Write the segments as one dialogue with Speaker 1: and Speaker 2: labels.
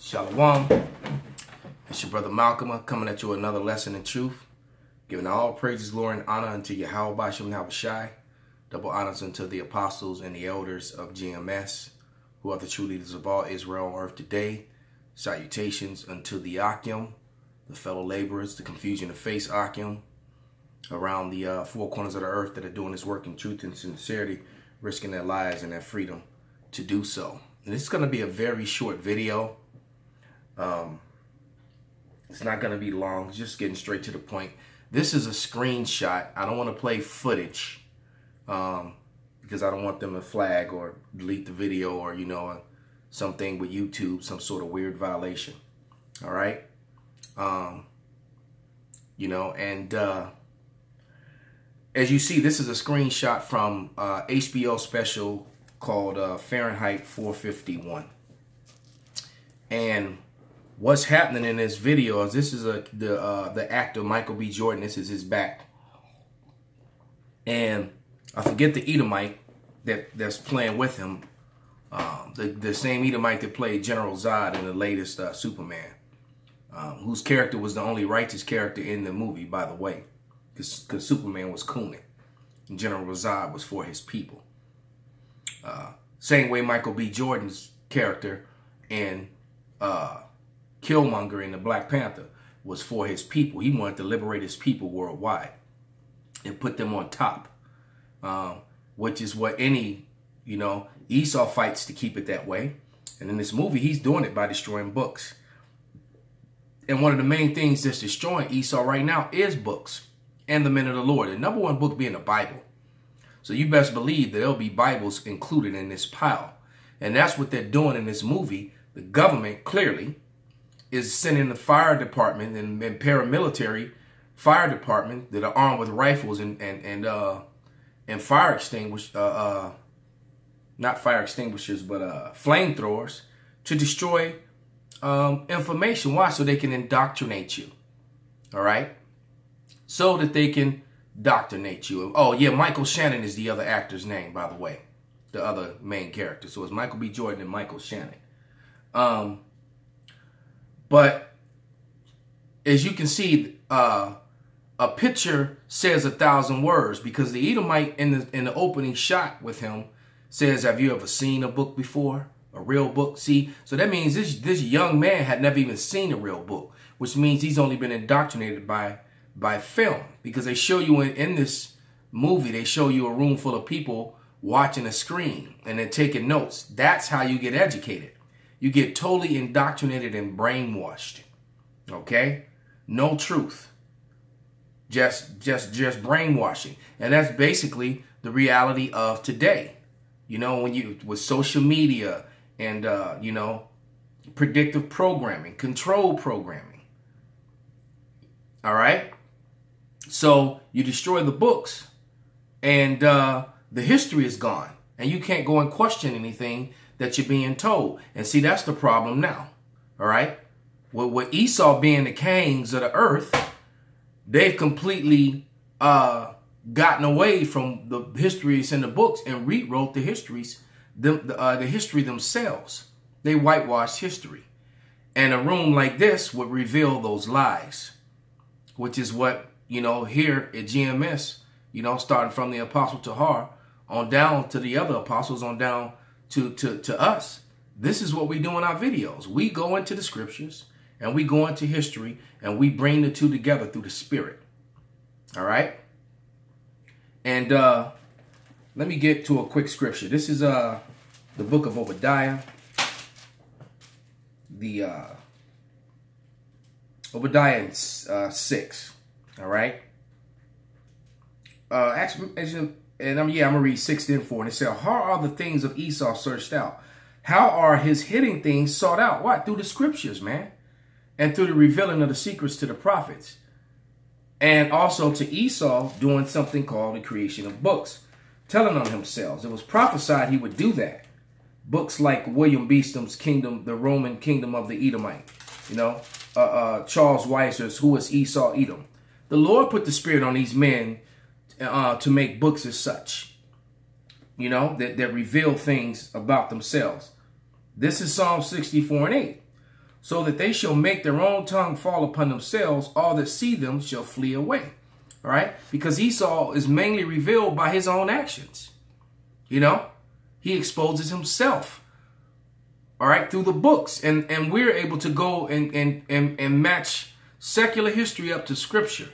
Speaker 1: Shalom. It's your brother Malcolm coming at you with another lesson in truth, giving all praises, glory, and honor unto Yahweh Bashem Habashai. Double honors unto the apostles and the elders of GMS, who are the true leaders of all Israel on earth today. Salutations unto the Akim, the fellow laborers, the confusion of face Akim, around the four corners of the earth that are doing this work in truth and sincerity, risking their lives and their freedom to do so. And this is going to be a very short video. It's not going to be long, just getting straight to the point. This is a screenshot. I don't want to play footage because I don't want them to flag or delete the video or, you know, something with YouTube, some sort of weird violation. All right. You know, and as you see, this is a screenshot from HBO special called Fahrenheit 451. And what's happening in this video is this is the actor Michael B. Jordan. This is his back, and I forget the Edomite that's playing with him. The same Edomite that played General Zod in the latest Superman, whose character was the only righteous character in the movie, by the way, because Superman was cooning and General Zod was for his people. Same way Michael B. Jordan's character in Killmonger in the Black Panther was for his people. He wanted to liberate his people worldwide and put them on top, which is what any, you know, Esau fights to keep it that way. And in this movie, he's doing it by destroying books. And one of the main things that's destroying Esau right now is books and the men of the Lord. The number one book being the Bible. So you best believe that there'll be Bibles included in this pile. And that's what they're doing in this movie. The government clearly is sending the fire department and paramilitary fire department that are armed with rifles and fire extinguishers, not fire extinguishers, but flamethrowers to destroy information. Why? So they can indoctrinate you. All right. So that they can indoctrinate you. Oh yeah, Michael Shannon is the other actor's name, by the way, the other main character. So it's Michael B. Jordan and Michael Shannon. But as you can see, a picture says 1,000 words, because the Edomite in the opening shot with him says, "Have you ever seen a book before? A real book?" See, so that means this young man had never even seen a real book, which means he's only been indoctrinated by film, because they show you in this movie, they show you a room full of people watching a screen and they're taking notes. That's how you get educated. You get totally indoctrinated and brainwashed. Okay? No truth. Just brainwashing. And that's basically the reality of today. You know, with social media and you know, predictive programming, control programming. All right? So you destroy the books and the history is gone. And you can't go and question anything that you're being told. And see, that's the problem now. All right. With Esau being the kings of the earth, they've completely gotten away from the histories in the books and rewrote the histories, the history themselves. They whitewashed history. And a room like this would reveal those lies, which is what, you know, here at GMS, you know, starting from the Apostle Tahar on down to the other apostles, on down to us. This is what we do in our videos. We go into the scriptures and we go into history and we bring the two together through the Spirit. All right. And let me get to a quick scripture. This is the book of Obadiah. The Obadiah 6. All right. And I'm gonna read 6 and 4. And it says, "How are the things of Esau searched out? How are his hidden things sought out?" What? Through the scriptures, man. And through the revealing of the secrets to the prophets. And also to Esau doing something called the creation of books, telling on himself. It was prophesied he would do that. Books like William Beesham's Kingdom, the Roman Kingdom of the Edomite. You know, Charles Weiser's Who is Esau Edom? The Lord put the Spirit on these men to make books as such, you know, that reveal things about themselves. This is Psalm 64 and 8. so that they shall make their own tongue fall upon themselves. All that see them shall flee away. All right? Because Esau is mainly revealed by his own actions. You know, he exposes himself. All right, through the books. And we're able to go and match secular history up to scripture.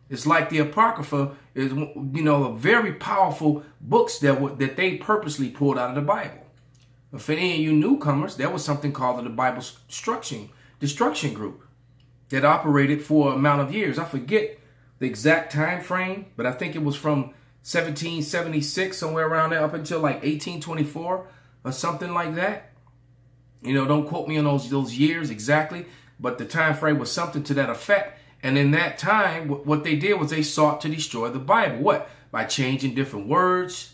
Speaker 1: It's like the Apocrypha is, you know, a very powerful books that they purposely pulled out of the Bible. If any of you newcomers, there was something called the Bible Destruction Group that operated for an amount of years. I forget the exact time frame, but I think it was from 1776, somewhere around there, up until like 1824 or something like that. You know, don't quote me on those years exactly, but the time frame was something to that effect. And in that time, what they did was they sought to destroy the Bible. What? By changing different words,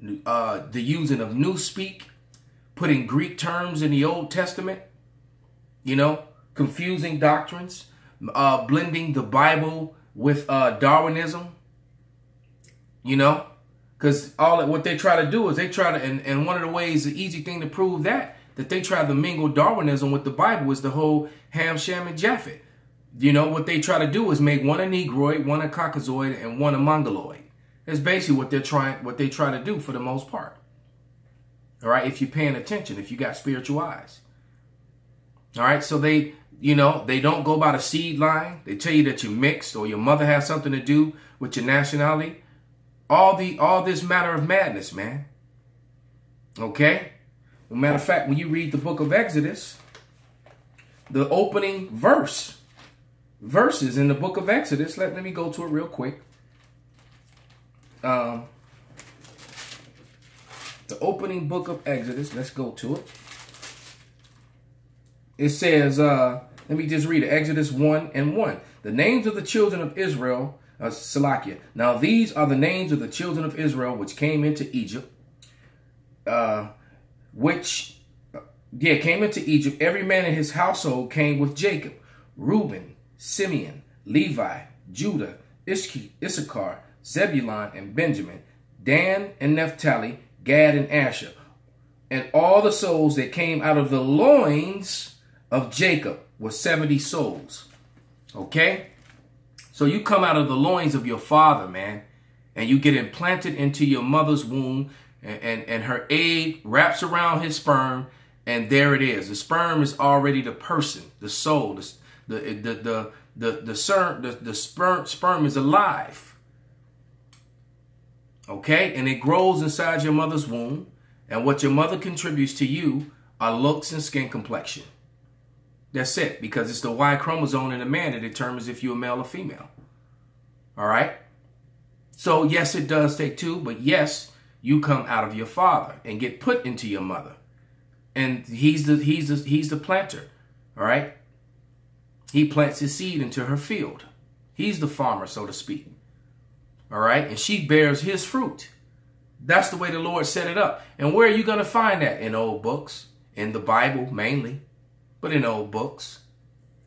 Speaker 1: the using of newspeak, putting Greek terms in the Old Testament, you know, confusing doctrines, blending the Bible with Darwinism, you know, because what they try to do is they try to, and one of the ways, the easy thing to prove that they try to mingle Darwinism with the Bible is the whole Ham, Shem, and Japhet. You know, what they try to do is make one a Negroid, one a Caucasoid, and one a Mongoloid. That's basically what they try to do for the most part. All right, if you're paying attention, if you got spiritual eyes. All right, so they don't go by the seed line. They tell you that you're mixed or your mother has something to do with your nationality. All this matter of madness, man. Okay? As a matter of fact, when you read the book of Exodus, the opening verses in the book of Exodus, let me go to it real quick. The opening book of Exodus, let's go to it. It says, let me just read it, Exodus 1:1. The names of the children of Israel, Salakia. Now these are the names of the children of Israel which came into Egypt, came into Egypt. Every man in his household came with Jacob: Reuben, Simeon, Levi, Judah, Issachar, Zebulun, and Benjamin, Dan and Naphtali, Gad and Asher. And all the souls that came out of the loins of Jacob were 70 souls. Okay? So you come out of the loins of your father, man, and you get implanted into your mother's womb, and her egg wraps around his sperm, and there it is. The sperm is already the person, the soul. The sperm is alive. Okay? And it grows inside your mother's womb. And what your mother contributes to you are looks and skin complexion. That's it. Because it's the Y chromosome in a man that determines if you're male or female. All right? So, yes, it does take two. But, yes, you come out of your father and get put into your mother. And he's the planter. All right? He plants his seed into her field. He's the farmer, so to speak. All right? And she bears his fruit. That's the way the Lord set it up. And where are you going to find that? In old books. In the Bible, mainly. But in old books.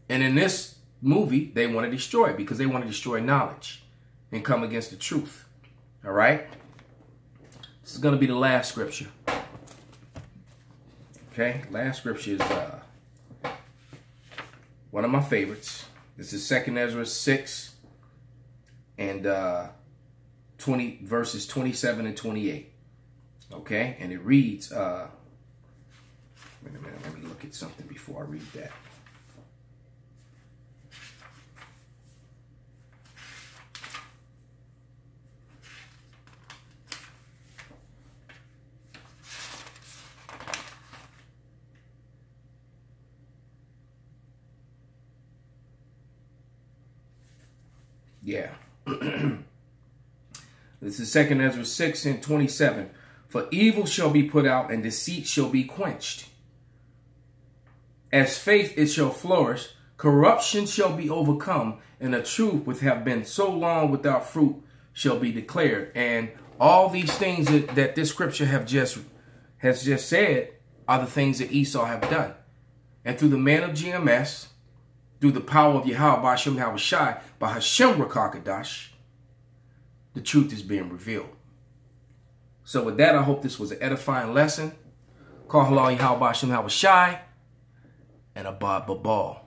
Speaker 1: And in this movie, they want to destroy it because they want to destroy knowledge and come against the truth. All right? This is going to be the last scripture. Okay? Last scripture is one of my favorites. This is 2 Ezra 6 and 20 verses 27 and 28. Okay? And it reads, wait a minute, let me look at something before I read that. Yeah. This is 2 Ezra 6 and 27. For evil shall be put out, and deceit shall be quenched. As faith it shall flourish, corruption shall be overcome, and the truth which have been so long without fruit shall be declared. And all these things that this scripture has just said are the things that Esau have done. And through the man of GMS, through the power of Yahweh Ba'Shem Yahushai, by Hashem Rakakadash, the truth is being revealed. So with that, I hope this was an edifying lesson. Call Halal Yahweh Ba'Shem Yahushai. and Abad Babal.